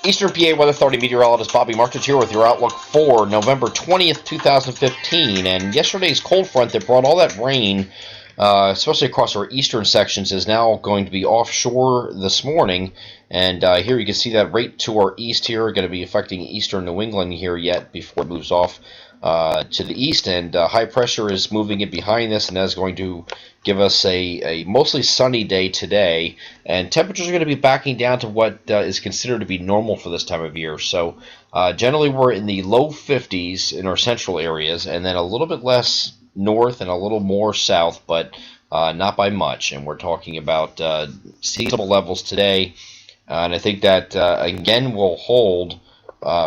Eastern PA Weather Authority meteorologist Bobby Martrich here with your outlook for November 20th, 2015. And yesterday's cold front that brought all that rain, especially across our eastern sections, is now going to be offshore this morning. And here you can see that right to our east here, going to be affecting eastern New England here yet before it moves off to the east. And high pressure is moving it behind this, and that's going to give us a mostly sunny day today, and temperatures are going to be backing down to what is considered to be normal for this time of year. So generally we're in the low 50s in our central areas, and then a little bit less north and a little more south, but not by much. And we're talking about seasonal levels today, and I think that again will hold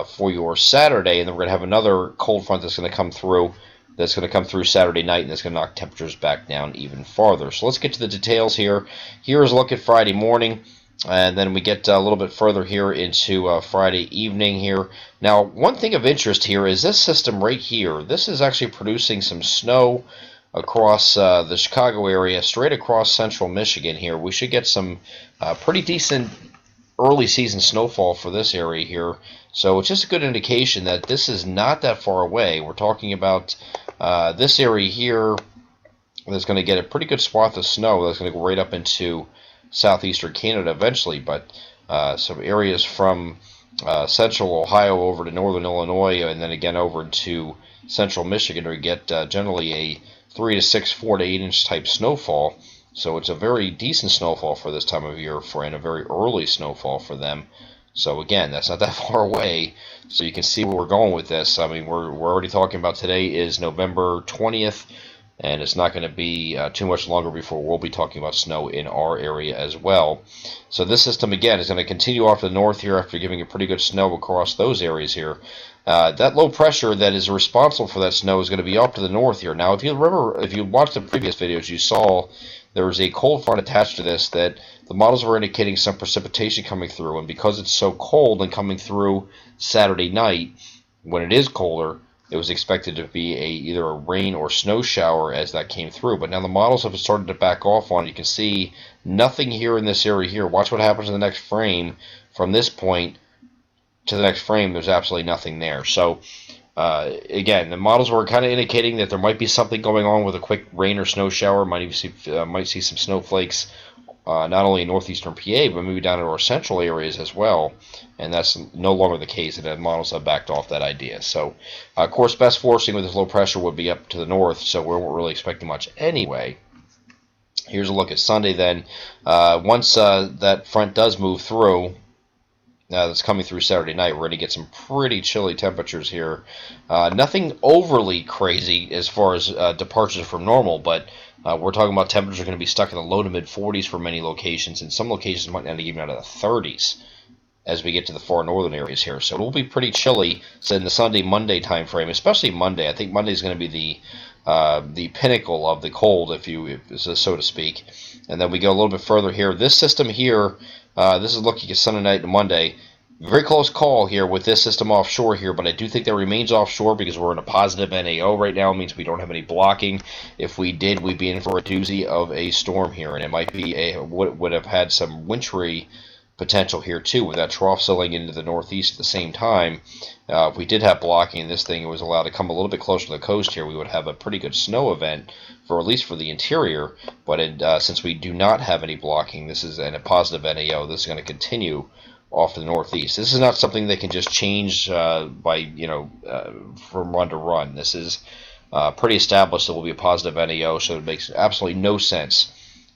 for your Saturday, and then we're going to have another cold front that's going to come through. That's going to come through Saturday night, and that's going to knock temperatures back down even farther. So let's get to the details here. Here is a look at Friday morning, and then we get a little bit further here into Friday evening here. Now, one thing of interest here is this system right here. This is actually producing some snow across the Chicago area, straight across central Michigan here. We should get some pretty decent early season snowfall for this area here. So it's just a good indication that this is not that far away. We're talking about this area here that's going to get a pretty good swath of snow that's going to go right up into southeastern Canada eventually, but some areas from central Ohio over to northern Illinois, and then again over into central Michigan, where you get generally a 3 to 6, 4 to 8 inch type snowfall. So it's a very decent snowfall for this time of year, and a very early snowfall for them. So again, that's not that far away. So you can see where we're going with this. I mean, we're already talking about today is November 20th, and it's not going to be too much longer before we'll be talking about snow in our area as well. So this system again is going to continue off to the north here after giving a pretty good snow across those areas here. That low pressure that is responsible for that snow is going to be up to the north here. Now, if you remember, if you watched the previous videos, you saw there was a cold front attached to this that the models were indicating some precipitation coming through, and because it's so cold and coming through Saturday night, when it is colder, it was expected to be either a rain or snow shower as that came through. But now the models have started to back off on it. You can see nothing here in this area here. Watch what happens in the next frame. From this point to the next frame, there's absolutely nothing there. So again, the models were kind of indicating that there might be something going on with a quick rain or snow shower. Might see some snowflakes not only in northeastern PA, but maybe down in our central areas as well. And that's no longer the case, and the models have backed off that idea. So, of course, best forcing with this low pressure would be up to the north, so we weren't really expecting much anyway. Here's a look at Sunday then. Once that front does move through, that's coming through Saturday night, we're going to get some pretty chilly temperatures here. Nothing overly crazy as far as departures from normal, but we're talking about temperatures are going to be stuck in the low to mid 40s for many locations, and some locations might not even out of the 30s as we get to the far northern areas here. So it will be pretty chilly in the Sunday-Monday time frame, especially Monday. I think Monday is going to be the pinnacle of the cold, so to speak. And then we go a little bit further here. This system here, this is looking at Sunday night and Monday. Very close call here with this system offshore here, but I do think that remains offshore because we're in a positive NAO right now. It means we don't have any blocking. If we did, we'd be in for a doozy of a storm here, and it might be would have had some wintry potential here too, with that trough settling into the northeast at the same time. If we did have blocking and this thing was allowed to come a little bit closer to the coast here, we would have a pretty good snow event, for at least for the interior. But since we do not have any blocking, this is a positive NAO. This is going to continue off to the northeast. This is not something that can just change by from run to run. This is pretty established. It will be a positive NAO, so it makes absolutely no sense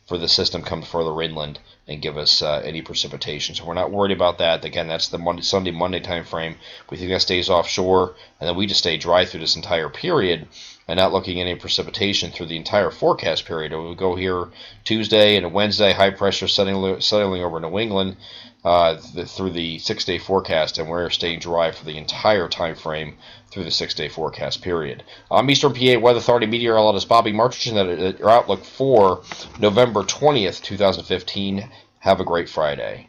for the system come further inland and give us any precipitation. So we're not worried about that. Again, that's the Sunday-Monday time frame. We think that stays offshore, and then we just stay dry through this entire period and not looking at any precipitation through the entire forecast period. We'll go here Tuesday and Wednesday, high pressure settling over New England through the 6-day forecast, and we're staying dry for the entire time frame through the 6-day forecast period. I'm Eastern PA Weather Authority meteorologist Bobby Martrich, and that your outlook for November 20th, 2015. Have a great Friday.